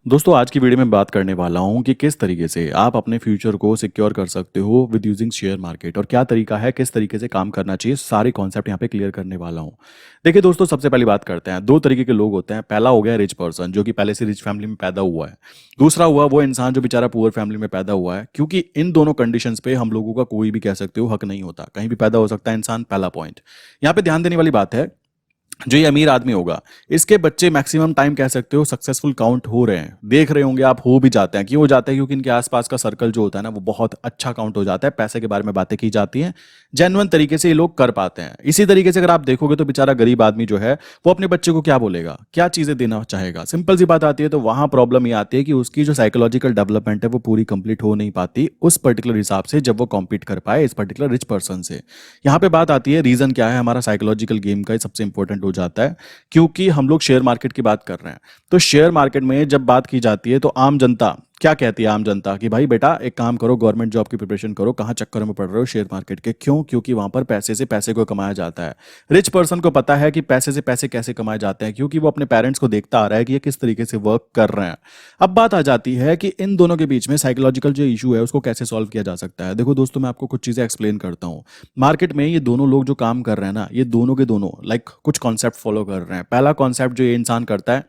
दोस्तों आज की वीडियो में बात करने वाला हूं कि किस तरीके से आप अपने फ्यूचर को सिक्योर कर सकते हो विद यूजिंग शेयर मार्केट और क्या तरीका है किस तरीके से काम करना चाहिए सारे कॉन्सेप्ट यहां पे क्लियर करने वाला हूं। देखिए दोस्तों सबसे पहली बात करते हैं। दो तरीके के लोग होते हैं। पहला हो गया रिच पर्सन जो कि पहले से रिच फैमिली में पैदा हुआ है। दूसरा हुआ वो इंसान जो बेचारा पुअर फैमिली में पैदा हुआ है। क्योंकि इन दोनों कंडीशंस पे हम लोगों का कोई भी कह सकते हो हक नहीं होता, कहीं भी पैदा हो सकता है इंसान। पहला पॉइंट यहाँ पे ध्यान देने वाली बात है। जो ये अमीर आदमी होगा इसके बच्चे मैक्सिमम टाइम कह सकते हो सक्सेसफुल काउंट हो रहे हैं। देख रहे होंगे आप, हो भी जाते हैं। क्यों हो जाते हैं? क्योंकि इनके आसपास का सर्कल जो होता है ना वो बहुत अच्छा काउंट हो जाता है। पैसे के बारे में बातें की जाती हैं, जेन्युइन तरीके से ये लोग कर पाते हैं। इसी तरीके से अगर आप देखोगे तो बेचारा गरीब आदमी जो है वो अपने बच्चे को क्या बोलेगा, क्या चीजें देना चाहेगा? सिंपल सी बात आती है। तो वहां प्रॉब्लम ये आती है कि उसकी जो साइकोलॉजिकल डेवलपमेंट है वो पूरी कंप्लीट हो नहीं पाती उस पर्टिकुलर हिसाब से जब वो कॉम्पीट कर पाए इस पर्टिकुलर रिच पर्सन से। यहाँ पे बात आती है रीजन क्या है, हमारा साइकोलॉजिकल गेम का सबसे इंपॉर्टेंट हो जाता है। क्योंकि हम लोग शेयर मार्केट की बात कर रहे हैं। तो शेयर मार्केट में जब बात की जाती है तो आम जनता क्या कहती है? आम जनता कि भाई बेटा एक काम करो, गवर्नमेंट जॉब की प्रिपरेशन करो। कहाँ चक्करों में पड़ रहे हो शेयर मार्केट के? क्यों? क्योंकि वहां पर पैसे से पैसे को कमाया जाता है। रिच पर्सन को पता है कि पैसे से पैसे कैसे कमाए जाते हैं, क्योंकि वो अपने पेरेंट्स को देखता आ रहा है कि ये किस तरीके से वर्क कर रहे हैं। अब बात आ जाती है कि इन दोनों के बीच में साइकोलॉजिकल जो इशू है उसको कैसे सॉल्व किया जा सकता है। देखो दोस्तों मैं आपको कुछ चीजें एक्सप्लेन करता हूँ। मार्केट में ये दोनों लोग जो काम कर रहे हैं ना, ये दोनों के दोनों कुछ कॉन्सेप्ट फॉलो कर रहे हैं। पहला कॉन्सेप्ट जो ये इंसान करता है,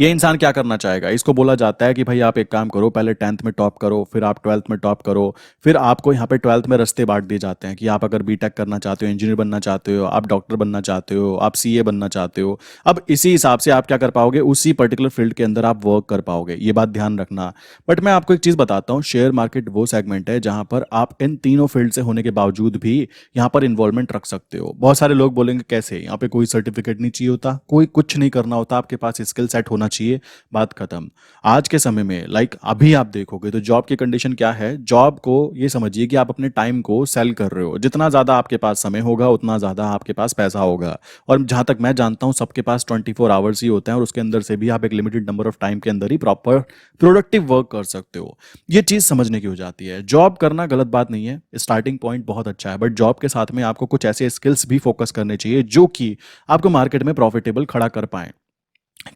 ये इंसान क्या करना चाहेगा? इसको बोला जाता है कि भाई आप एक काम करो, पहले 10th में टॉप करो, फिर आप 12th में टॉप करो। फिर आपको यहाँ पे 12th में रास्ते बांट दिए जाते हैं कि आप अगर बीटेक करना चाहते हो, इंजीनियर बनना चाहते हो, आप डॉक्टर बनना चाहते हो, आप सीए बनना चाहते हो। अब इसी हिसाब से आप क्या कर पाओगे, उसी पर्टिकुलर फील्ड के अंदर आप वर्क कर पाओगे। ये बात ध्यान रखना। बट मैं आपको एक चीज बताता हूँ, शेयर मार्केट वो सेगमेंट है जहां पर आप इन तीनों फील्ड से होने के बावजूद भी यहाँ पर इन्वॉल्वमेंट रख सकते हो। बहुत सारे लोग बोलेंगे कैसे? यहाँ पे कोई सर्टिफिकेट नहीं चाहिए होता, कोई कुछ नहीं करना होता, आपके पास स्किल सेट होना चाहिए, बात खत्म। आज के समय में अभी आप देखोगे तो जॉब की कंडीशन क्या है। जॉब को ये समझिए कि आप अपने टाइम को सेल कर रहे हो। जितना ज्यादा आपके पास समय होगा उतना ज्यादा आपके पास पैसा होगा। और जहां तक मैं जानता हूं सबके पास 24 आवर्स ही होते हैं और उसके अंदर से भी आप एक लिमिटेड नंबर ऑफ टाइम के अंदर ही प्रॉपर प्रोडक्टिव वर्क कर सकते हो। ये चीज समझने की हो जाती है। जॉब करना गलत बात नहीं है, स्टार्टिंग पॉइंट बहुत अच्छा है। बट जॉब के साथ में आपको कुछ ऐसे स्किल्स भी फोकस करने चाहिए जो कि आपको मार्केट में प्रॉफिटेबल खड़ा कर पाए।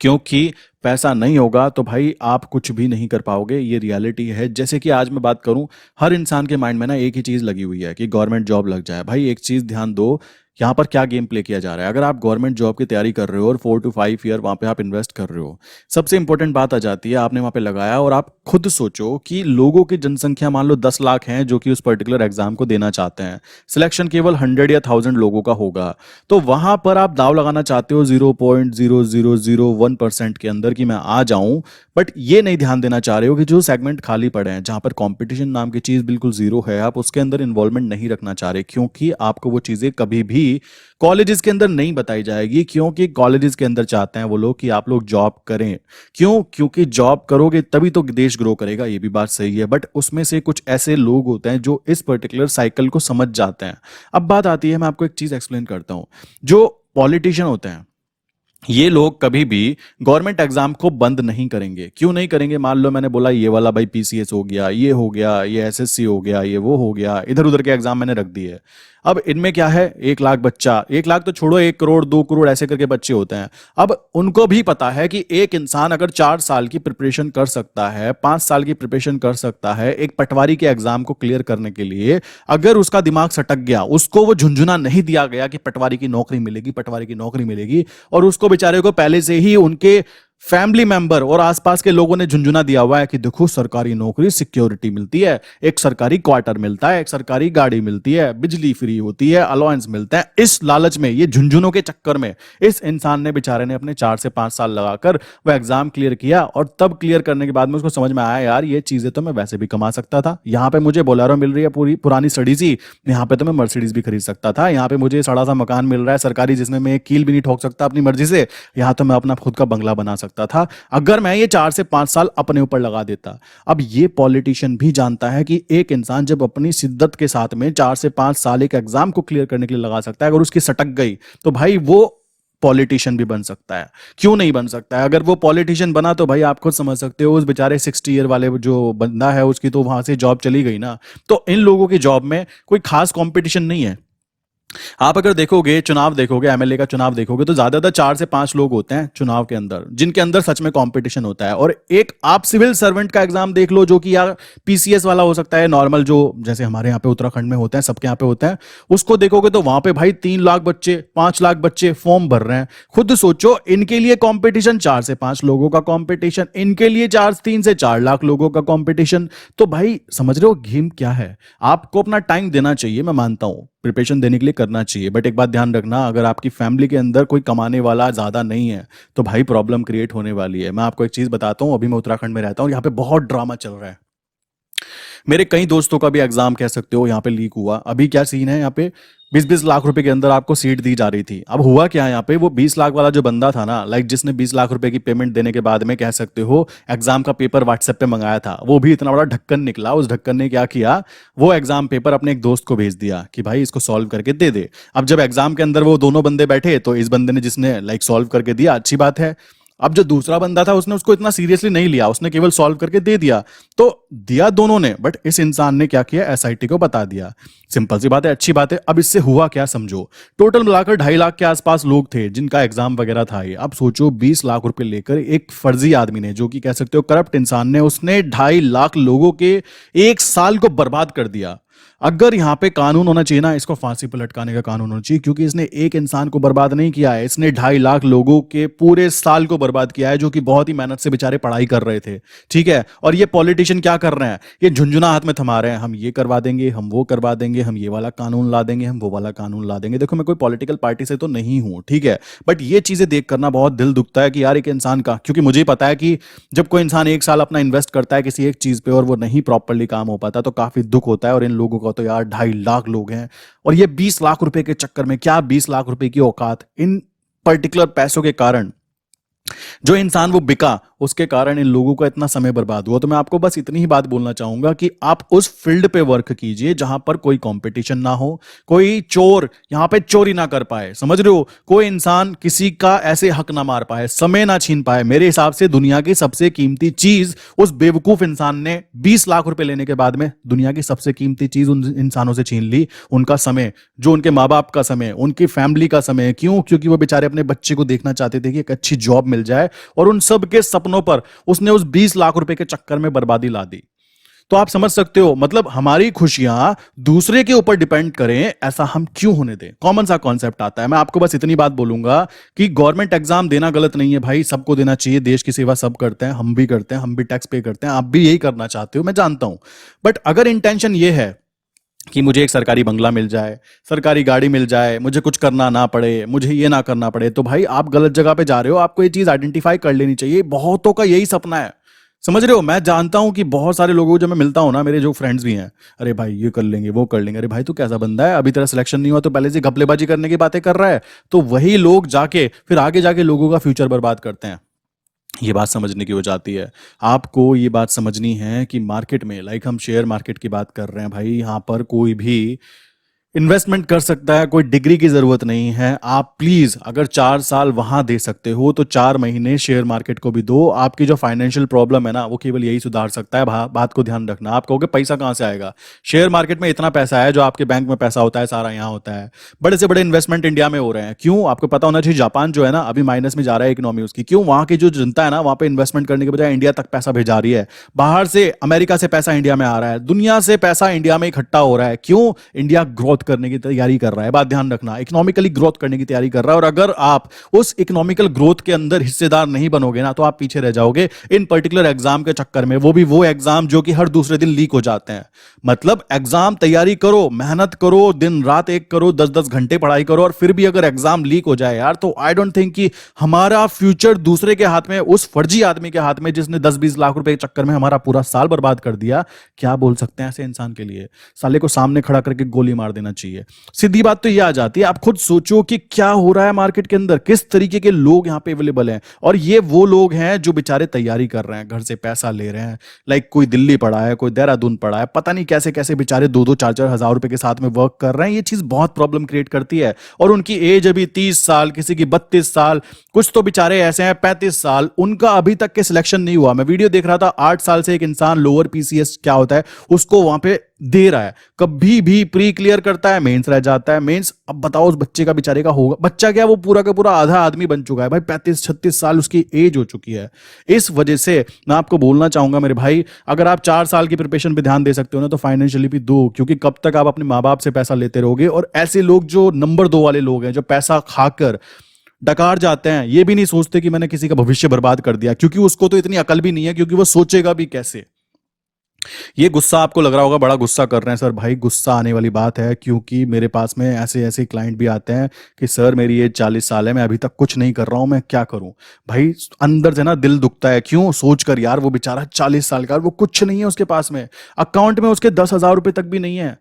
क्योंकि पैसा नहीं होगा तो भाई आप कुछ भी नहीं कर पाओगे, ये रियलिटी है। जैसे कि आज मैं बात करूं, हर इंसान के माइंड में ना एक ही चीज लगी हुई है कि गवर्नमेंट जॉब लग जाए। भाई एक चीज ध्यान दो, यहाँ पर क्या गेम प्ले किया जा रहा है। अगर आप गवर्नमेंट जॉब की तैयारी कर रहे हो और 4 to 5 ईयर वहां पे आप इन्वेस्ट कर रहे हो, सबसे इंपॉर्टेंट बात आ जाती है आपने वहां पे लगाया और आप खुद सोचो कि लोगों की जनसंख्या मान लो 10 लाख हैं जो कि उस पर्टिकुलर एग्जाम को देना चाहते हैं। सिलेक्शन केवल 100 या 1000 लोगों का होगा। तो वहां पर आप दाव लगाना चाहते हो 0.0001% के अंदर कि मैं आ जाऊं। बट ये नहीं ध्यान देना चाह रहे हो कि जो सेगमेंट खाली पड़े हैं जहां पर कंपटीशन नाम की चीज बिल्कुल जीरो है, आप उसके अंदर इन्वॉल्वमेंट नहीं रखना चाह रहे। क्योंकि आपको वो चीजें कभी भी कॉलेजेस के अंदर नहीं बताई जाएगी। क्योंकि कॉलेजेस के अंदर चाहते हैं वो लोग कि आप लोग जॉब करें। क्यों? क्योंकि जॉब करोगे तभी तो देश ग्रो करेगा। ये भी बात सही है। बट उसमें से कुछ ऐसे लोग होते हैं जो इस पर्टिकुलर साइकिल को समझ जाते हैं। अब बात आती है, मैं आपको एक चीज एक्सप्लेन करता हूं। जो पॉलिटिशियन होते हैं ये लोग कभी भी गवर्नमेंट एग्जाम को बंद नहीं करेंगे। क्यों नहीं करेंगे? मान लो मैंने बोला ये वाला भाई पीसीएस हो गया, ये हो गया, ये एसएससी हो गया, ये वो हो गया, इधर उधर के एग्जाम मैंने रख दिए। अब इनमें क्या है, 1 लाख बच्चा, 1 लाख तो छोड़ो, 1 करोड़ 2 करोड़ ऐसे करके बच्चे होते हैं। अब उनको भी पता है कि एक इंसान अगर 4 साल की प्रिपरेशन कर सकता है, 5 साल की प्रिपरेशन कर सकता है एक पटवारी के एग्जाम को क्लियर करने के लिए, अगर उसका दिमाग सटक गया, उसको वो झुंझुना नहीं दिया गया कि पटवारी की नौकरी मिलेगी, पटवारी की नौकरी मिलेगी, और उसको बेचारे को पहले से ही उनके फैमिली मेंबर और आसपास के लोगों ने झुंझुना दिया हुआ है कि देखो सरकारी नौकरी, सिक्योरिटी मिलती है, एक सरकारी क्वार्टर मिलता है, एक सरकारी गाड़ी मिलती है, बिजली फ्री होती है, अलाउंस मिलता है। इस लालच में, ये झुंझुनों के चक्कर में इस इंसान ने बेचारे ने अपने 4 से 5 साल लगाकर वह एग्जाम क्लियर किया। और तब क्लियर करने के बाद में उसको समझ में आया यार ये चीजें तो मैं वैसे भी कमा सकता था। यहाँ पे मुझे बोलेरो मिल रही है पूरी पुरानी सड़ी सी, यहाँ पे तो मैं मर्सिडीज भी खरीद सकता था। यहाँ पे मुझे सड़ा सा मकान मिल रहा है सरकारी जिसमें मैं एक कील भी नहीं ठोक सकता अपनी मर्जी से, यहाँ तो मैं अपना खुद का बंगला बना सकता था अगर मैं ये 4 से 5 साल अपने ऊपर लगा देता। अब ये पॉलिटिशियन भी जानता है कि एक इंसान जब अपनी शिद्दत के साथ में 4 से 5 साल एक एग्जाम को क्लियर करने के लिए लगा सकता है, अगर उसकी सटक गई तो भाई वो पॉलिटिशियन भी बन सकता है। क्यों नहीं बन सकता है? अगर वो पॉलिटिशियन बना तो भाई आप खुद समझ सकते हो उस बेचारे 60 ईयर वाले जो बंदा है उसकी तो वहां से जॉब चली गई ना। तो इन लोगों की जॉब में कोई खास कंपटीशन नहीं है। आप अगर देखोगे, चुनाव देखोगे, एमएलए का चुनाव देखोगे, तो ज्यादातर 4 से 5 लोग होते हैं चुनाव के अंदर, जिनके अंदर सच में कंपटीशन होता है। और एक आप सिविल सर्वेंट का एग्जाम देख लो, जो कि यार पीसीएस वाला हो सकता है, नॉर्मल जो जैसे हमारे यहाँ पे उत्तराखंड में होते हैं, सबके यहाँ पे होते हैं, उसको देखोगे तो वहां पे भाई 3 लाख बच्चे, 5 लाख बच्चे फॉर्म भर रहे हैं। खुद सोचो, इनके लिए कंपटीशन 4 से 5 लोगों का कंपटीशन, इनके लिए 3 से 4 लाख लोगों का कंपटीशन। तो भाई समझ रहे हो गेम क्या है। आपको अपना टाइम देना चाहिए, मैं मानता हूं प्रिपरेशन देने के लिए करना चाहिए, बट एक बात ध्यान रखना, अगर आपकी फैमिली के अंदर कोई कमाने वाला ज्यादा नहीं है तो भाई प्रॉब्लम क्रिएट होने वाली है। मैं आपको एक चीज बताता हूं, अभी मैं उत्तराखंड में रहता हूं, यहाँ पे बहुत ड्रामा चल रहा है। मेरे कई दोस्तों का भी एग्जाम कह सकते हो यहाँ पे लीक हुआ। अभी क्या सीन है यहाँ पे, 20-20 लाख रुपए के अंदर आपको सीट दी जा रही थी। अब हुआ क्या है यहाँ पे, वो 20 लाख वाला जो बंदा था ना, लाइक जिसने 20 लाख रुपए की पेमेंट देने के बाद में कह सकते हो एग्जाम का पेपर व्हाट्सएप पे मंगाया था, वो भी इतना बड़ा ढक्कन निकला। उस ढक्कन ने क्या किया, वो एग्जाम पेपर अपने एक दोस्त को भेज दिया कि भाई इसको सॉल्व करके दे दे। अब जब एग्जाम के अंदर वो दोनों बंदे बैठे, तो इस बंदे ने जिसने लाइक सॉल्व करके दिया, अच्छी बात है। अब जो दूसरा बंदा था, उसने उसको इतना सीरियसली नहीं लिया, उसने केवल सॉल्व करके दे दिया। तो दिया दोनों ने, बट इस इंसान ने क्या किया, एसआईटी को बता दिया। सिंपल सी बात है, अच्छी बात है। अब इससे हुआ क्या समझो, टोटल मिलाकर 2.5 लाख के आसपास लोग थे जिनका एग्जाम वगैरह था ये। अब सोचो 20 लाख रुपए लेकर एक फर्जी आदमी ने, जो कि कह सकते हो करप्ट इंसान ने, उसने 2.5 लाख लोगों के 1 साल को बर्बाद कर दिया। अगर यहां पे कानून होना चाहिए ना, इसको फांसी पर लटकाने का कानून होना चाहिए, क्योंकि इसने एक इंसान को बर्बाद नहीं किया है, इसने 2.5 लाख लोगों के पूरे साल को बर्बाद किया है, जो कि बहुत ही मेहनत से बेचारे पढ़ाई कर रहे थे। ठीक है, और ये पॉलिटिशियन क्या कर रहे हैं, ये झुंझुना हाथ में थमा रहे हैं, हम ये करवा देंगे, हम वो करवा देंगे, हम ये वाला कानून ला देंगे, हम वो वाला कानून ला देंगे। देखो मैं कोई पॉलिटिकल पार्टी से तो नहीं हूं, ठीक है, बट ये चीजें देख करना बहुत दिल दुखता है कि यार एक इंसान का, क्योंकि मुझे पता है कि जब कोई इंसान 1 साल अपना इन्वेस्ट करता है किसी एक चीज पे और वो नहीं प्रॉपरली काम हो पाता, तो काफी दुख होता है। और इन लोगों का तो यार 2.5 लाख लोग हैं, और ये 20 लाख रुपए के चक्कर में, क्या 20 लाख रुपए की औकात, इन पर्टिकुलर पैसों के कारण जो इंसान वो बिका, उसके कारण इन लोगों का इतना समय बर्बाद हुआ। तो मैं आपको बस इतनी ही बात बोलना चाहूंगा कि आप उस फील्ड पे वर्क कीजिए जहां पर कोई कंपटीशन ना हो, कोई चोर यहां पे चोरी ना कर पाए, समझ रहे हो, कोई इंसान किसी का ऐसे हक ना मार पाए, समय ना छीन पाए। मेरे हिसाब से दुनिया की सबसे कीमती चीज उस बेवकूफ इंसान ने 20 लाख रुपए लेने के बाद में दुनिया की सबसे कीमती चीज उन इंसानों से छीन ली, उनका समय, जो उनके माँ बाप का समय, उनकी फैमिली का समय। क्यों? क्योंकि वो बेचारे अपने बच्चे को देखना चाहते थे कि एक अच्छी जॉब मिल जाए, और उन सब के सपनों पर उसने उस 20 लाख रुपए के चक्कर में बर्बादी ला दी। तो आप समझ सकते हो, मतलब हमारी खुशियां दूसरे के ऊपर डिपेंड करें, ऐसा हम क्यों होने दें। कॉमन सा कॉन्सेप्ट आता है। मैं आपको बस इतनी बात बोलूंगा कि गवर्नमेंट एग्जाम देना गलत नहीं है भाई, सबको देना चाहिए, देश की सेवा सब करते हैं, हम भी करते हैं, हम भी टैक्स पे करते हैं, आप भी यही करना चाहते हो, मैं जानता हूं। बट अगर इंटेंशन ये है कि मुझे एक सरकारी बंगला मिल जाए, सरकारी गाड़ी मिल जाए, मुझे कुछ करना ना पड़े, मुझे ये ना करना पड़े, तो भाई आप गलत जगह पे जा रहे हो। आपको ये चीज आइडेंटिफाई कर लेनी चाहिए। बहुतों का यही सपना है, समझ रहे हो। मैं जानता हूं कि बहुत सारे लोगों को जब मैं मिलता हूं ना, मेरे जो फ्रेंड्स भी हैं, अरे भाई ये कर लेंगे, वो कर लेंगे। अरे भाई तू कैसा बंदा है, अभी तेरा सिलेक्शन नहीं हुआ तो पहले से घपलेबाजी करने की बातें कर रहा है। तो वही लोग जाके फिर आगे जाके लोगों का फ्यूचर बर्बाद करते हैं। ये बात समझने की हो जाती है। आपको ये बात समझनी है कि मार्केट में, लाइक हम शेयर मार्केट की बात कर रहे हैं भाई, यहाँ पर कोई भी इन्वेस्टमेंट कर सकता है, कोई डिग्री की जरूरत नहीं है। आप प्लीज अगर 4 साल वहां दे सकते हो तो 4 महीने शेयर मार्केट को भी दो। आपकी जो फाइनेंशियल प्रॉब्लम है ना, वो केवल यही सुधार सकता है। बात को ध्यान रखना। आप कहोगे पैसा कहां से आएगा, शेयर मार्केट में इतना पैसा है, जो आपके बैंक में पैसा होता है सारा यहाँ होता है। बड़े से बड़े इन्वेस्टमेंट इंडिया में हो रहे हैं। क्यों? आपको पता होना चाहिए, जापान जो है ना अभी माइनस में जा रहा है इकोनॉमी उसकी। क्यों? वहां की जो जनता है ना, वहां पे इन्वेस्टमेंट करने के बजाय इंडिया तक पैसा भेजा रही है। बाहर से अमेरिका से पैसा इंडिया में आ रहा है, दुनिया से पैसा इंडिया में इकट्ठा हो रहा है। क्यों? इंडिया ग्रोथ करने की तैयारी कर रहा है। बात ध्यान रखना, इकोनॉमिकली ग्रोथ करने की तैयारी कर रहा है। और अगर आप उस इकोनॉमिकल ग्रोथ के अंदर हिस्सेदार नहीं बनोगे ना, तो आप पीछे रह जाओगे इन पर्टिकुलर एग्जाम के चक्कर में। वो भी वो एग्जाम जो कि हर दूसरे दिन लीक हो जाते हैं। मतलब एग्जाम तैयारी करो, मेहनत करो, दिन रात एक करो, 10-10 घंटे पढ़ाई करो, और फिर भी अगर एग्जाम लीक हो जाए यार, तो आई डोंट थिंक कि हमारा फ्यूचर दूसरे के हाथ में, उस फर्जी आदमी के हाथ में जिसने 10-20 लाख रुपए के चक्कर में हमारा पूरा साल बर्बाद कर दिया। क्या बोल सकते हैं ऐसे इंसान के लिए? साले को सामने खड़ा करके गोली मार देना चाहिए। सीधी बात तो ये आ जाती है। आप खुद सोचो कि क्या हो रहा है मार्केट के अंदर, किस तरीके के लोग यहां पे अवेलेबल हैं। और ये वो लोग हैं जो बेचारे तैयारी कर रहे हैं, घर से पैसा ले रहे हैं। लाइक कोई दिल्ली पढ़ा है, कोई देहरादून पढ़ा है, पता नहीं कैसे कैसे बेचारे 2-2, 4-4 हजार रुपए के साथ में वर्क कर रहे हैं। ये चीज बहुत प्रॉब्लम क्रिएट करती है। और उनकी एज अभी 30 साल, किसी की 32 साल, कुछ तो बेचारे ऐसे हैं 35 साल, उनका अभी तक के सिलेक्शन नहीं हुआ। मैं वीडियो देख रहा था, 8 साल से एक इंसान लोअर पीसीएस क्या होता है उसको वहां पे दे रहा है, कभी भी प्री क्लियर करता है, मेंस रह जाता है। मेंस, अब बताओ उस बच्चे का बेचारे का होगा, बच्चा क्या, वो पूरा का पूरा आधा आदमी बन चुका है भाई, 35-36 साल उसकी एज हो चुकी है। इस वजह से मैं आपको बोलना चाहूंगा मेरे भाई, अगर आप 4 साल की प्रिपरेशन पे ध्यान दे सकते हो ना, तो फाइनेंशियली भी दो, क्योंकि कब तक आप अपने माँ बाप से पैसा लेते रहोगे। और ऐसे लोग जो नंबर 2 वाले लोग हैं, जो पैसा खाकर डकार जाते हैं, ये भी नहीं सोचते कि मैंने किसी का भविष्य बर्बाद कर दिया, क्योंकि उसको तो इतनी अकल भी नहीं है, क्योंकि वो सोचेगा भी कैसे। ये गुस्सा आपको लग रहा होगा, बड़ा गुस्सा कर रहे हैं सर। भाई गुस्सा आने वाली बात है, क्योंकि मेरे पास में ऐसे ऐसे क्लाइंट भी आते हैं कि सर मेरी एज 40 साल है, मैं अभी तक कुछ नहीं कर रहा हूं, मैं क्या करूं। भाई अंदर से ना दिल दुखता है, क्यों, सोच कर यार, वो बेचारा 40 साल का, वो कुछ नहीं है उसके पास में, अकाउंट में उसके 10,000 रुपए तक भी नहीं है।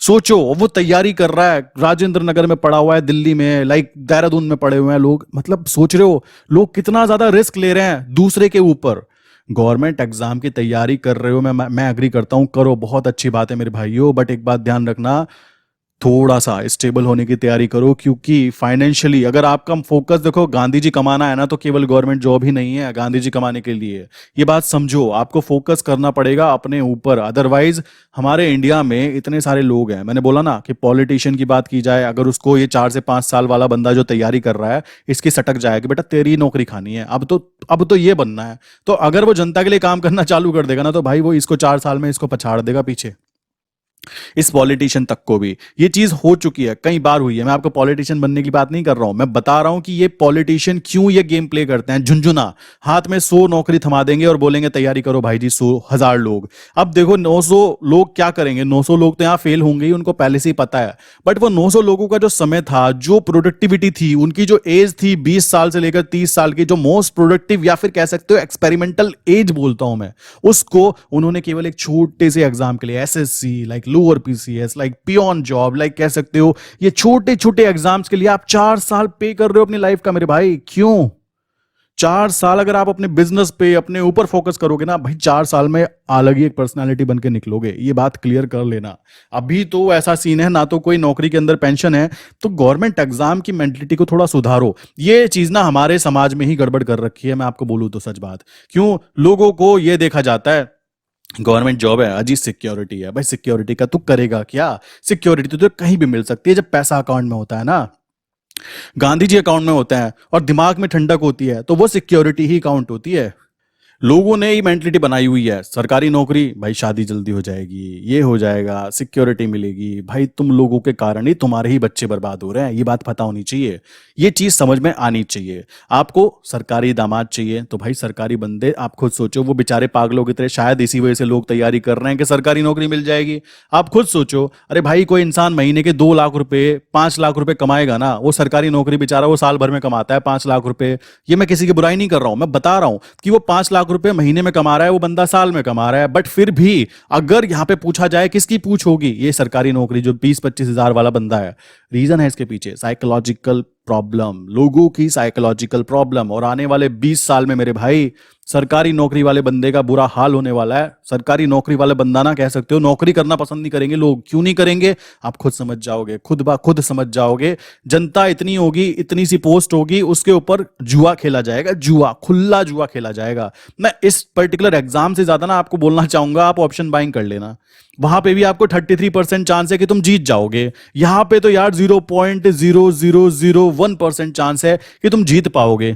सोचो, वो तैयारी कर रहा है, राजेंद्र नगर में पड़ा हुआ है, दिल्ली में, लाइक देहरादून में पड़े हुए हैं लोग। मतलब सोच रहे हो लोग कितना ज्यादा रिस्क ले रहे हैं दूसरे के ऊपर। गवर्नमेंट एग्जाम की तैयारी कर रहे हो, मैं एग्री करता हूं, करो, बहुत अच्छी बात है मेरे भाइयों, बट एक बात ध्यान रखना, थोड़ा सा स्टेबल होने की तैयारी करो, क्योंकि फाइनेंशियली अगर आपका फोकस, देखो गांधी जी कमाना है ना, तो केवल गवर्नमेंट जॉब ही नहीं है गांधी जी कमाने के लिए। ये बात समझो, आपको फोकस करना पड़ेगा अपने ऊपर, अदरवाइज हमारे इंडिया में इतने सारे लोग हैं, मैंने बोला ना कि पॉलिटिशियन की बात की जाए, अगर उसको ये 4 से 5 साल वाला बंदा जो तैयारी कर रहा है, इसकी सटक जाएगी, बेटा तेरी नौकरी खानी है, अब तो ये बनना है। तो अगर वो जनता के लिए काम करना चालू कर देगा ना, तो भाई वो इसको 4 साल में इसको पछाड़ देगा पीछे, इस पॉलिटिशियन तक को भी। ये चीज हो चुकी है, कई बार हुई है। मैं आपको पॉलिटिशियन बनने की बात नहीं कर रहा हूं, मैं बता रहा हूं कि ये पॉलिटिशियन क्यों ये गेम प्ले करते हैं। झुंझुना हाथ में 100 नौकरी थमा देंगे और बोलेंगे तैयारी करो भाई जी, 100,000 लोग। अब देखो 900 लोग क्या करेंगे, 900 लोग तो यहां फेल होंगे ही, उनको पहले से ही पता है। बट वो 900 लोगों का जो समय था, जो प्रोडक्टिविटी थी, उनकी जो एज थी 20 साल से लेकर 30 साल की, जो मोस्ट प्रोडक्टिव या फिर कह सकते हो एक्सपेरिमेंटल एज बोलता हूं मैं, उसको उन्होंने केवल एक छोटे से एग्जाम के लिए, SSC, like lower PCS, like peon job, like कह सकते हो, ये छोटे छोटे एग्जाम्स के लिए आप 4 साल पे कर रहे हो अपनी लाइफ का मेरे भाई। क्यों? 4 साल अगर आप अपने बिजनेस पे, अपने ऊपर फोकस करोगे ना भाई, 4 साल में अलग ही एक पर्सनालिटी बन के निकलोगे, ये बात क्लियर कर लेना। अभी तो ऐसा सीन है ना, तो कोई नौकरी के अंदर पेंशन है, तो गवर्नमेंट एग्जाम की मेंटलिटी को थोड़ा सुधारो। ये चीज ना हमारे समाज में ही गड़बड़ कर रखी है, मैं आपको बोलूं तो सच बात। क्यों? लोगों को ये देखा जाता है गवर्नमेंट जॉब है अजी, सिक्योरिटी है भाई, सिक्योरिटी का तू करेगा क्या? सिक्योरिटी तो कहीं भी मिल सकती है जब पैसा अकाउंट में होता है ना, गांधी जी अकाउंट में होता है और दिमाग में ठंडक होती है, तो वो सिक्योरिटी ही काउंट होती है। लोगों ने ही मेंटलिटी बनाई हुई है, सरकारी नौकरी भाई शादी जल्दी हो जाएगी, ये हो जाएगा, सिक्योरिटी मिलेगी। भाई तुम लोगों के कारण ही तुम्हारे ही बच्चे बर्बाद हो रहे हैं, ये बात पता होनी चाहिए, ये चीज समझ में आनी चाहिए। आपको सरकारी दामाद चाहिए, तो भाई सरकारी बंदे, आप खुद सोचो, वो बेचारे पागलों की तरह, शायद इसी वजह से लोग तैयारी कर रहे हैं कि सरकारी नौकरी मिल जाएगी। आप खुद सोचो, अरे भाई कोई इंसान महीने के 2 लाख रुपए, 5 लाख रुपए कमाएगा ना, वो सरकारी नौकरी बेचारा वो साल भर में कमाता है 5 लाख रुपए। ये मैं किसी की बुराई नहीं कर रहा हूं, मैं बता रहा हूं कि वो 5 लाख रुपए महीने में कमा रहा है, वो बंदा साल में कमा रहा है। बट फिर भी अगर यहां पे पूछा जाए किसकी पूछ होगी, ये सरकारी नौकरी जो 20-25 हजार वाला बंदा है। रीजन है इसके पीछे साइकोलॉजिकल प्रॉब्लम, लोगों की साइकोलॉजिकल प्रॉब्लम। और आने वाले 20 साल में मेरे भाई सरकारी नौकरी वाले बंदे का बुरा हाल होने वाला है। सरकारी नौकरी वाले बंदा ना, कह सकते हो, नौकरी करना पसंद नहीं करेंगे लोग। क्यों नहीं करेंगे? आप खुद समझ जाओगे, खुद ब खुद समझ जाओगे। जनता इतनी होगी, इतनी सी पोस्ट होगी, उसके ऊपर जुआ खेला जाएगा, जुआ, खुला जुआ खेला जाएगा। मैं इस पर्टिकुलर एग्जाम से ज्यादा ना आपको बोलना चाहूंगा, आप ऑप्शन बाइंग कर लेना, वहां पे भी आपको 33% चांस है कि तुम जीत जाओगे। यहां पे तो यार 0.0001% चांस है कि तुम जीत पाओगे।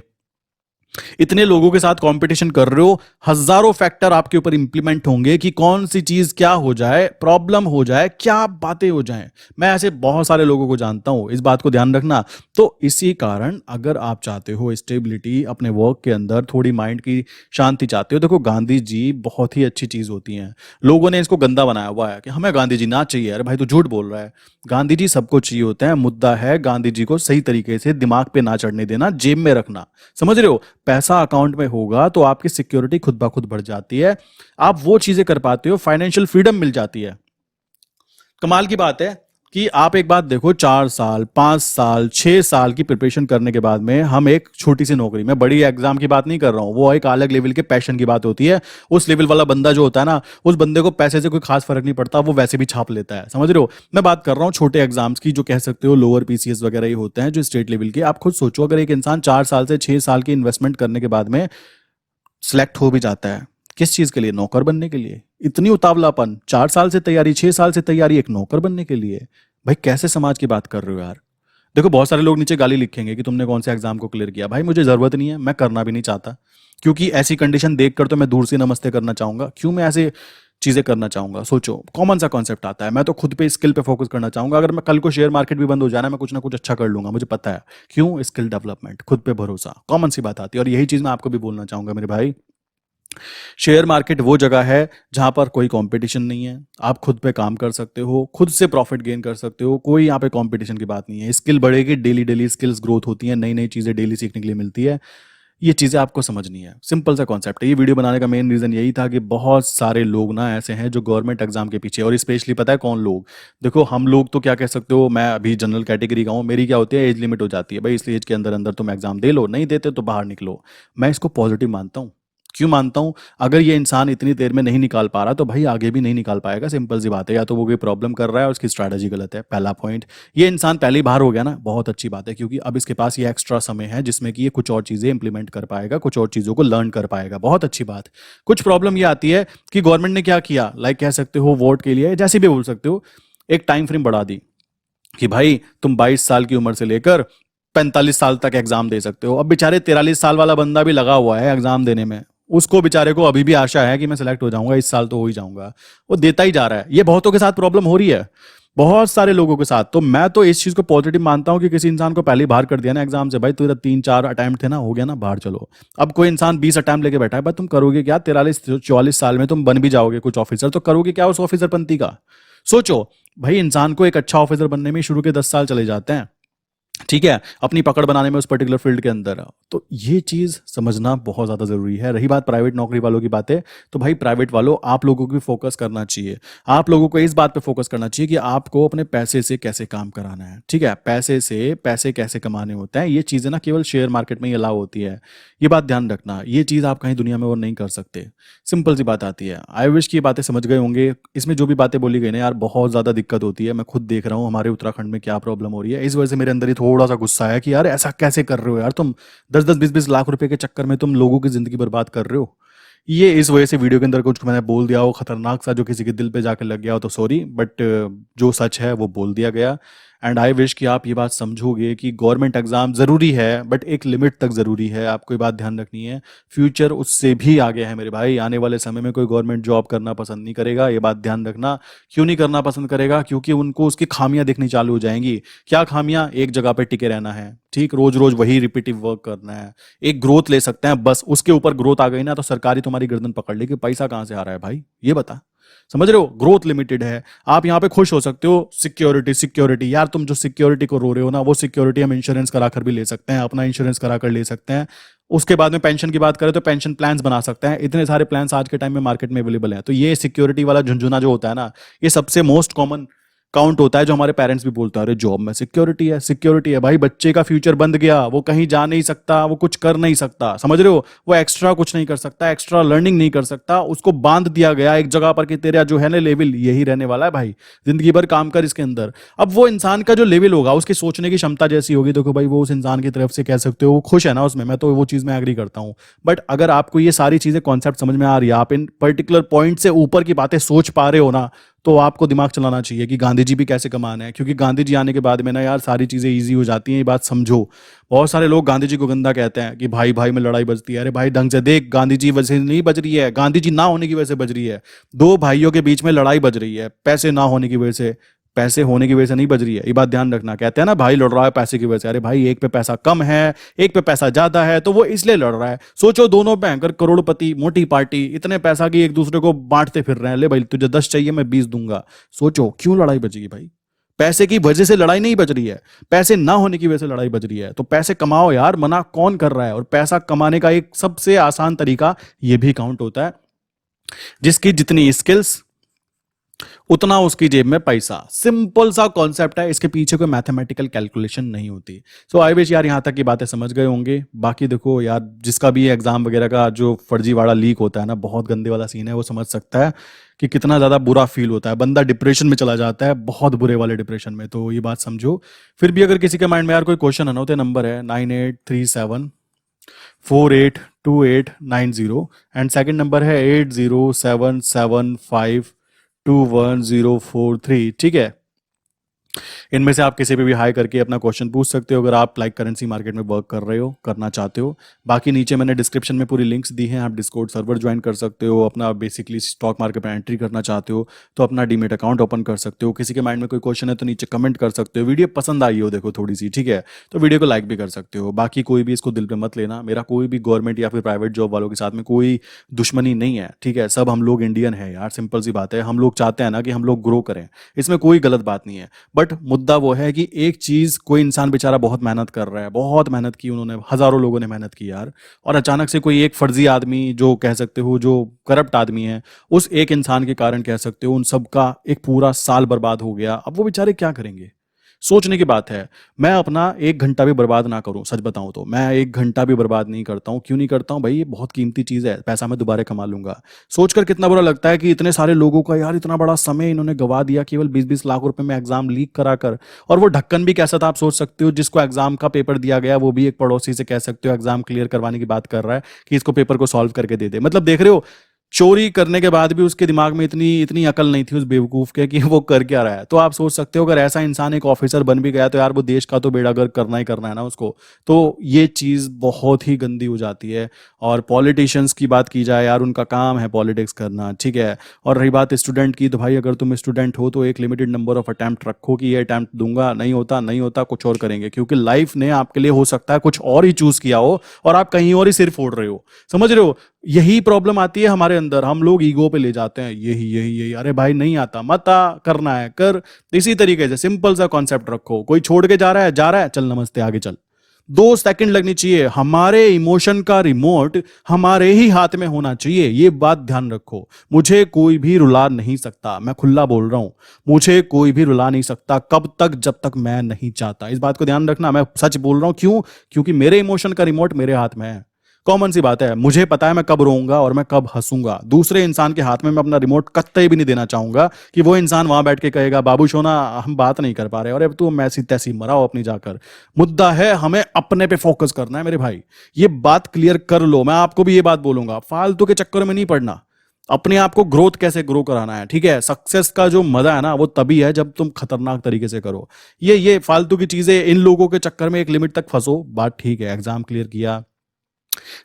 इतने लोगों के साथ कंपटीशन कर रहे हो, हजारों फैक्टर आपके ऊपर इंप्लीमेंट होंगे कि कौन सी चीज क्या हो जाए, प्रॉब्लम हो जाए, क्या बातें हो जाएं। मैं ऐसे बहुत सारे लोगों को जानता हूं, इस बात को ध्यान रखना। तो इसी कारण अगर आप चाहते हो स्टेबिलिटी अपने वर्क के अंदर, थोड़ी माइंड की शांति चाहते हो, देखो गांधी जी बहुत ही अच्छी चीज होती हैं। लोगों ने इसको गंदा बनाया हुआ है कि हमें गांधी जी ना चाहिए। अरे भाई तू झूठ बोल रहा है, गांधी जी सबको चाहिए होते हैं। मुद्दा है गांधी जी को सही तरीके से दिमाग पे ना चढ़ने देना, जेब में रखना, समझ रहे हो? पैसा अकाउंट में होगा तो आपकी सिक्योरिटी खुद ब खुद बढ़ जाती है, आप वो चीजें कर पाते हो, फाइनेंशियल फ्रीडम मिल जाती है। कमाल की बात है कि आप एक बात देखो, 4 साल, 5 साल, 6 साल की प्रिपरेशन करने के बाद में हम एक छोटी सी नौकरी में, बड़ी एग्जाम की बात नहीं कर रहा हूं, वो एक अलग लेवल के पैशन की बात होती है। उस लेवल वाला बंदा जो होता है ना, उस बंदे को पैसे से कोई खास फर्क नहीं पड़ता, वो वैसे भी छाप लेता है, समझ रहे हो? मैं बात कर रहा हूँ छोटे एग्जाम्स की, जो कह सकते हो लोअर पीसीएस वगैरह ही होते हैं, जो स्टेट लेवल के। आप खुद सोचो, अगर एक इंसान 4 साल से 6 साल की इन्वेस्टमेंट करने के बाद में सिलेक्ट हो भी जाता है, किस चीज के लिए? नौकर बनने के लिए। इतनी उतावलापन, 4 साल से तैयारी, 6 साल से तैयारी एक नौकर बनने के लिए। भाई कैसे समाज की बात कर रहे हो यार? देखो बहुत सारे लोग नीचे गाली लिखेंगे कि तुमने कौन से एग्जाम को क्लियर किया। भाई मुझे जरूरत नहीं है, मैं करना भी नहीं चाहता, क्योंकि ऐसी कंडीशन देखकर तो मैं दूर से नमस्ते करना चाहूंगा। क्यों मैं ऐसे चीजें करना चाहूंगा? सोचो, कॉमन सा कॉन्सेप्ट आता है। मैं तो खुद पे स्किल पे फोकस करना चाहूंगा। अगर मैं कल को शेयर मार्केट भी बंद हो जाना, मैं कुछ ना कुछ अच्छा कर लूंगा, मुझे पता है। क्यों? स्किल डेवलपमेंट, खुद पे भरोसा, कॉमन सी बात आती है। और यही चीज मैं आपको भी बोलना चाहूंगा मेरे भाई। शेयर मार्केट वो जगह है जहां पर कोई कंपटीशन नहीं है। आप खुद पे काम कर सकते हो, खुद से प्रॉफिट गेन कर सकते हो। कोई यहाँ पे कंपटीशन की बात नहीं है। स्किल बढ़ेगी, डेली डेली स्किल्स ग्रोथ होती है, नई नई चीजें डेली सीखने के लिए मिलती है। ये चीजें आपको समझनी है। सिंपल सा कॉन्सेप्ट है। ये वीडियो बनाने का मेन रीजन यही था कि बहुत सारे लोग ना ऐसे हैं जो गवर्नमेंट एग्जाम के पीछे, और स्पेशली पता है कौन लोग? देखो हम लोग तो क्या कह सकते हो, मैं अभी जनरल कैटेगरी का हूँ। मेरी क्या होती है, एज लिमिट हो जाती है भाई। इस एज के अंदर अंदर तुम एग्जाम दे लो, नहीं देते तो बाहर निकलो। मैं इसको पॉजिटिव मानता हूँ। क्यों मानता हूं? अगर ये इंसान इतनी देर में नहीं निकाल पा रहा तो भाई आगे भी नहीं निकाल पाएगा। सिंपल सी बात है। या तो वो कोई प्रॉब्लम कर रहा है, उसकी स्ट्रैटेजी गलत है, पहला पॉइंट। ये इंसान पहले ही बाहर हो गया ना, बहुत अच्छी बात है, क्योंकि अब इसके पास ये एक्स्ट्रा समय है जिसमें कि ये कुछ और चीजें इंप्लीमेंट कर पाएगा, कुछ और चीजों को लर्न कर पाएगा। बहुत अच्छी बात। कुछ प्रॉब्लम ये आती है कि गवर्नमेंट ने क्या किया, लाइक कह सकते हो वोट के लिए, जैसे भी बोल सकते हो, एक टाइम फ्रेम बढ़ा दी कि भाई तुम 22 साल की उम्र से लेकर 45 साल तक एग्जाम दे सकते हो। अब बेचारे 43 साल वाला बंदा भी लगा हुआ है एग्जाम देने में। उसको बेचारे को अभी भी आशा है कि मैं सिलेक्ट हो जाऊंगा, इस साल तो हो ही जाऊंगा। वो देता ही जा रहा है। ये बहुतों के साथ प्रॉब्लम हो रही है, बहुत सारे लोगों के साथ। तो मैं तो इस चीज को पॉजिटिव मानता हूं कि किसी इंसान को पहले ही बाहर कर दिया ना एग्जाम से, भाई तेरा 3-4 अटेम्प्ट थे ना, हो गया ना, बाहर चलो। अब कोई इंसान 20 अटेम्प्ट लेके बैठा है, भाई तुम करोगे क्या? 43-44 साल में तुम बन भी जाओगे कुछ ऑफिसर, तो करोगे क्या उस ऑफिसर पंथी का? सोचो। भाई इंसान को एक अच्छा ऑफिसर बनने में शुरू के 10 साल चले जाते हैं, ठीक है, अपनी पकड़ बनाने में उस पर्टिकुलर फील्ड के अंदर। तो ये चीज समझना बहुत ज्यादा जरूरी है। रही बात प्राइवेट नौकरी वालों की बातें, तो भाई प्राइवेट वालों, आप लोगों को भी फोकस करना चाहिए। आप लोगों को इस बात पे फोकस करना चाहिए कि आपको अपने पैसे से कैसे काम कराना है, ठीक है, पैसे से पैसे कैसे कमाने होते हैं। ये चीजें ना केवल शेयर मार्केट में ही अलाउ होती है। ये बात ध्यान रखना, ये चीज आप कहीं दुनिया में और नहीं कर सकते। सिंपल सी बात आती है। आई विश की बातें समझ गए होंगे। इसमें जो भी बातें बोली गई ना यार, बहुत ज्यादा दिक्कत होती है। मैं खुद देख रहा हूँ हमारे उत्तराखंड में क्या प्रॉब्लम हो रही है। इस वजह से मेरे अंदर ही थोड़ा सा गुस्सा है कि यार ऐसा कैसे कर रहे हो यार तुम? 10-10 20-20 लाख रुपए के चक्कर में तुम लोगों की जिंदगी बर्बाद कर रहे हो। ये इस वजह से वीडियो के अंदर कुछ मैंने बोल दिया हो खतरनाक सा, जो किसी के दिल पे जाकर लग गया हो तो सॉरी, बट जो सच है वो बोल दिया गया। एंड आई विश कि आप ये बात समझोगे कि गवर्नमेंट एग्जाम जरूरी है, बट एक लिमिट तक जरूरी है। आपको ये बात ध्यान रखनी है। फ्यूचर उससे भी आगे है मेरे भाई। आने वाले समय में कोई गवर्नमेंट जॉब करना पसंद नहीं करेगा, ये बात ध्यान रखना। क्यों नहीं करना पसंद करेगा? क्योंकि उनको उसकी खामियां दिखनी चालू हो जाएंगी। क्या खामियां? एक जगह पे टिके रहना है, ठीक, रोज रोज वही रिपीटिव वर्क करना है। एक ग्रोथ ले सकते हैं बस, उसके ऊपर ग्रोथ आ गई ना तो सरकारी तुम्हारी गर्दन पकड़ लेगी। पैसा कहां से आ रहा है भाई, ये बता। समझ रहे हो? ग्रोथ लिमिटेड है। आप यहाँ पे खुश हो सकते हो, सिक्योरिटी सिक्योरिटी, यार तुम जो सिक्योरिटी को रो रहे हो ना, वो सिक्योरिटी हम इंश्योरेंस कराकर भी ले सकते हैं, अपना इंश्योरेंस कराकर ले सकते हैं। उसके बाद में पेंशन की बात करें तो पेंशन प्लान्स बना सकते हैं। इतने सारे प्लान्स आज के टाइम में मार्केट में अवेलेबल हैं। तो ये सिक्योरिटी वाला झुंझुना जो होता है ना, ये सबसे मोस्ट कॉमन काउंट होता है, जो हमारे पेरेंट्स भी बोलते हैं, अरे जॉब में सिक्योरिटी है, सिक्योरिटी है। भाई बच्चे का फ्यूचर बंद गया, वो कहीं जा नहीं सकता, वो कुछ कर नहीं सकता, समझ रहे हो? वो एक्स्ट्रा कुछ नहीं कर सकता, एक्स्ट्रा लर्निंग नहीं कर सकता। उसको बांध दिया गया एक जगह पर कि तेरा जो है ना लेवल यही रहने वाला है भाई, जिंदगी भर काम कर इसके अंदर। अब वो इंसान का जो लेवल होगा, उसकी सोचने की क्षमता जैसी होगी, देखो भाई वो उस इंसान की तरफ से कह सकते हो वो खुश है ना उसमें, मैं तो वो चीज में एग्री करता हूँ। बट अगर आपको ये सारी चीजें कॉन्सेप्ट समझ में आ रही है, आप इन पर्टिकुलर पॉइंट से ऊपर की बातें सोच पा रहे हो ना, तो आपको दिमाग चलाना चाहिए कि गांधी जी भी कैसे कमाना है। क्योंकि गांधी जी आने के बाद में ना यार सारी चीजें इजी हो जाती हैं, ये बात समझो। बहुत सारे लोग गांधी जी को गंदा कहते हैं कि भाई भाई में लड़ाई बजती है। अरे भाई ढंग से देख, गांधी जी वजह से नहीं बज रही है, गांधी जी ना होने की वजह से बज रही है। दो भाइयों के बीच में लड़ाई बज रही है, पैसे ना होने की वजह से, पैसे होने की वजह से नहीं बज रही है। ये बात ध्यान रखना। कहते हैं ना भाई लड़ रहा है पैसे की वजह से, अरे भाई एक पे पैसा कम है, एक पे पैसा ज्यादा है, तो वो इसलिए लड़ रहा है। सोचो दोनों भयंकर करोड़पति, मोटी पार्टी, इतने पैसा की एक दूसरे को बांटते फिर रहे हैं, ले भाई तुझे 10 चाहिए मैं 20 दूंगा। सोचो क्यों लड़ाई बजेगी भाई? पैसे की वजह से लड़ाई नहीं बज रही है, पैसे ना होने की वजह से लड़ाई बज रही है। तो पैसे कमाओ यार, मना कौन कर रहा है? और पैसा कमाने का एक सबसे आसान तरीका ये भी काउंट होता है, जिसकी जितनी स्किल्स उतना उसकी जेब में पैसा। सिंपल सा कॉन्सेप्ट है, इसके पीछे कोई मैथमेटिकल कैलकुलेशन नहीं होती। सो आई विश यार यहाँ तक की बातें समझ गए होंगे। बाकी देखो यार, जिसका भी एग्जाम वगैरह का जो फर्जीवाड़ा लीक होता है ना, बहुत गंदे वाला सीन है, वो समझ सकता है कि कितना ज्यादा बुरा फील होता है। बंदा डिप्रेशन में चला जाता है, बहुत बुरे वाले डिप्रेशन में। तो ये बात समझो। फिर भी अगर किसी के माइंड में यार कोई क्वेश्चन है ना, तो नंबर है 983748 2890 एंड सेकंड नंबर है 8077521043। ठीक है, इनमें से आप किसी पे भी हाई करके अपना क्वेश्चन पूछ सकते हो अगर आप लाइक करेंसी मार्केट में वर्क कर रहे हो, करना चाहते हो। बाकी नीचे मैंने डिस्क्रिप्शन में पूरी लिंक्स दी हैं, आप डिस्कॉर्ड सर्वर ज्वाइन कर सकते हो। अपना बेसिकली स्टॉक मार्केट में एंट्री करना चाहते हो तो अपना डीमेट अकाउंट ओपन कर सकते हो। किसी के माइंड में कोई क्वेश्चन है तो नीचे कमेंट कर सकते हो। वीडियो पसंद आई हो देखो थोड़ी सी, ठीक है, तो वीडियो को लाइक भी कर सकते हो। बाकी कोई भी इसको दिल पे मत लेना, मेरा कोई भी गवर्नमेंट या फिर प्राइवेट जॉब वालों के साथ में कोई दुश्मनी नहीं है, ठीक है। सब हम लोग इंडियन है यार, सिंपल सी बात है। हम लोग चाहते हैं ना कि हम लोग ग्रो करें, इसमें कोई गलत बात नहीं है। बट मुद्दा वो है कि एक चीज, कोई इंसान बेचारा बहुत मेहनत कर रहा है, बहुत मेहनत की उन्होंने, हजारों लोगों ने मेहनत की यार, और अचानक से कोई एक फर्जी आदमी, जो कह सकते हो जो करप्ट आदमी है, उस एक इंसान के कारण कह सकते हो उन सबका एक पूरा साल बर्बाद हो गया। अब वो बेचारे क्या करेंगे, सोचने की बात है। मैं अपना 1 घंटा भी बर्बाद ना करूं, सच बताऊं तो मैं 1 घंटा भी बर्बाद नहीं करता हूं। क्यों नहीं करता हूं भाई, ये बहुत कीमती चीज है, पैसा मैं दोबारा कमा लूंगा। सोचकर कितना बुरा लगता है कि इतने सारे लोगों का यार इतना बड़ा समय इन्होंने गवा दिया केवल 20-20 लाख रुपए में एग्जाम लीक कराकर। और वो ढक्कन भी कैसा था आप सोच सकते हो, जिसको एग्जाम का पेपर दिया गया वो भी एक पड़ोसी से कह सकते हो एग्जाम क्लियर करवाने की बात कर रहा है कि इसको पेपर को सॉल्व करके दे दे। मतलब देख रहे हो, चोरी करने के बाद भी उसके दिमाग में इतनी इतनी अकल नहीं थी उस बेवकूफ के कि वो कर क्या रहा है। तो आप सोच सकते हो अगर ऐसा इंसान एक ऑफिसर बन भी गया तो यार वो देश का तो बेड़ा गर्क करना ही करना है ना उसको। तो ये चीज बहुत ही गंदी हो जाती है। और पॉलिटिशियंस की बात की जाए यार, उनका काम है पॉलिटिक्स करना, ठीक है। और रही बात स्टूडेंट की, तो भाई अगर तुम स्टूडेंट हो तो एक लिमिटेड नंबर ऑफ अटेम्प्ट रखो कि ये अटेम्प्ट दूंगा, नहीं होता नहीं होता कुछ और करेंगे, क्योंकि लाइफ ने आपके लिए हो सकता है कुछ और ही चूज किया हो और आप कहीं और ही सिर फोड़ रहे हो, समझ रहे हो। यही प्रॉब्लम आती है हमारे अंदर, हम लोग ईगो पे ले जाते हैं, यही यही यही, अरे भाई नहीं आता मत आ, करना है कर। इसी तरीके से सिंपल सा कॉन्सेप्ट रखो, कोई छोड़ के जा रहा है चल नमस्ते आगे चल। 2 सेकंड लगनी चाहिए, हमारे इमोशन का रिमोट हमारे ही हाथ में होना चाहिए, ये बात ध्यान रखो। मुझे कोई भी रुला नहीं सकता, मैं खुला बोल रहा हूं, मुझे कोई भी रुला नहीं सकता, कब तक, जब तक मैं नहीं चाहता। इस बात को ध्यान रखना, मैं सच बोल रहा हूं, क्यों, क्योंकि मेरे इमोशन का रिमोट मेरे हाथ में है। कॉमन सी बात है, मुझे पता है मैं कब रोऊंगा और मैं कब हंसूंगा। दूसरे इंसान के हाथ में मैं अपना रिमोट कतई भी नहीं देना चाहूंगा कि वो इंसान वहां बैठ के कहेगा बाबू सोना हम बात नहीं कर पा रहे और अब तू ऐसी तैसी मराओ अपनी जाकर। मुद्दा है हमें अपने पे फोकस करना है मेरे भाई, ये बात क्लियर कर लो। मैं आपको भी ये बात बोलूंगा, फालतू के चक्कर में नहीं पड़ना, अपने आप को ग्रोथ कैसे ग्रो कराना है, ठीक है। सक्सेस का जो मजा है ना वो तभी है जब तुम खतरनाक तरीके से करो। ये फालतू की चीजें, इन लोगों के चक्कर में एक लिमिट तक फंसो, बात ठीक है, एग्जाम क्लियर किया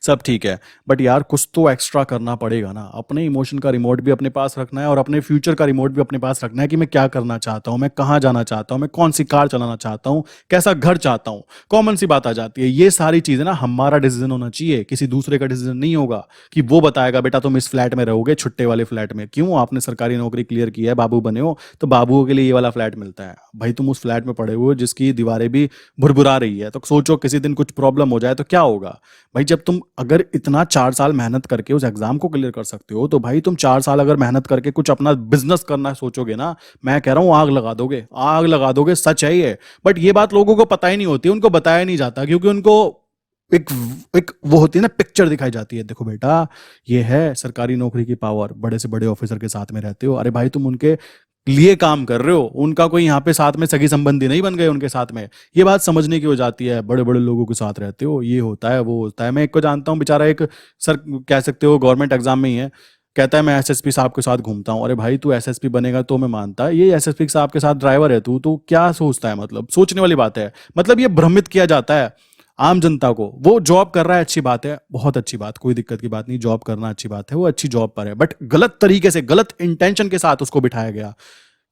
सब ठीक है, बट यार कुछ तो एक्स्ट्रा करना पड़ेगा ना। अपने इमोशन का रिमोट भी अपने पास रखना है और अपने फ्यूचर का रिमोट भी अपने पास रखना है कि मैं क्या करना चाहता हूं, मैं कहां जाना चाहता हूं, मैं कौन सी कार चलाना चाहता हूं, कैसा घर चाहता हूं। कॉमन सी बात आ जाती है, ये सारी चीजें ना हमारा डिसीजन होना चाहिए, किसी दूसरे का डिसीजन नहीं होगा कि वो बताएगा बेटा तुम इस फ्लैट में रहोगे, छुट्टे वाले फ्लैट में। क्यों, आपने सरकारी नौकरी क्लियर की है, बाबू बने हो, तो बाबुओं के लिए ये वाला फ्लैट मिलता है। भाई तुम उस फ्लैट में पड़े हुए हो जिसकी दीवारें भी भुरभुरा रही है, तो सोचो किसी दिन कुछ प्रॉब्लम हो जाए तो क्या होगा। भाई जब तुम अगर इतना 4 साल मेहनत करके उस एग्जाम को क्लियर कर सकते हो, तो भाई तुम 4 साल अगर मेहनत करके कुछ अपना बिजनेस करना सोचोगे ना, मैं कह रहा हूं आग लगा दोगे, आग लगा दोगे, सच है ये। बट ये बात लोगों को पता ही नहीं होती, उनको बताया नहीं जाता, क्योंकि उनको एक एक वो होती है ना, पिक्चर दिखाई जाती है, देखो बेटा ये है सरकारी नौकरी की पावर, बड़े से बड़े ऑफिसर के साथ में रहते हो। अरे भाई तुम उनके लिए काम कर रहे हो, उनका कोई यहाँ पे साथ में सगी संबंधी नहीं बन गए उनके साथ में। ये बात समझने की हो जाती है, बड़े बड़े लोगों के साथ रहते हो, ये होता है वो होता है। मैं एक को जानता हूँ बेचारा, एक सर कह सकते हो गवर्नमेंट एग्जाम में ही है, कहता है मैं एसएसपी साहब के साथ घूमता हूँ। अरे भाई तू एसएसपी बनेगा तो मैं मानता है, ये एसएसपी साहब के साथ ड्राइवर है तू, तो क्या सोचता है, मतलब सोचने वाली बात है। मतलब ये भ्रमित किया जाता है आम जनता को। वो जॉब कर रहा है, अच्छी बात है, बहुत अच्छी बात, कोई दिक्कत की बात नहीं, जॉब करना अच्छी बात है, वो अच्छी जॉब पर है, बट गलत तरीके से, गलत इंटेंशन के साथ उसको बिठाया गया।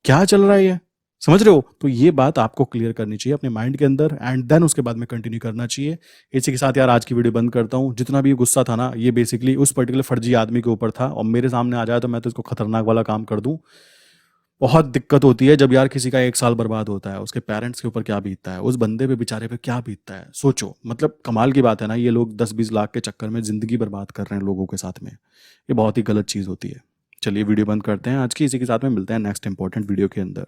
क्या चल रहा है ये, समझ रहे हो। तो ये बात आपको क्लियर करनी चाहिए अपने माइंड के अंदर, एंड देन उसके बाद में कंटिन्यू करना चाहिए। इसी के साथ यार आज की वीडियो बंद करता हूँ। जितना भी गुस्सा था ना, ये बेसिकली उस पर्टिकुलर फर्जी आदमी के ऊपर था, और मेरे सामने आ जाए तो मैं तो इसको खतरनाक वाला काम कर दूं। बहुत दिक्कत होती है जब यार किसी का 1 साल बर्बाद होता है, उसके पेरेंट्स के ऊपर क्या बीतता है, उस बंदे पे बेचारे पे क्या बीतता है, सोचो। मतलब कमाल की बात है ना, ये लोग 10-20 लाख के चक्कर में जिंदगी बर्बाद कर रहे हैं लोगों के साथ में, ये बहुत ही गलत चीज़ होती है। चलिए वीडियो बंद करते हैं आज की, इसी के साथ में मिलते हैं नेक्स्ट इंपॉर्टेंट वीडियो के अंदर।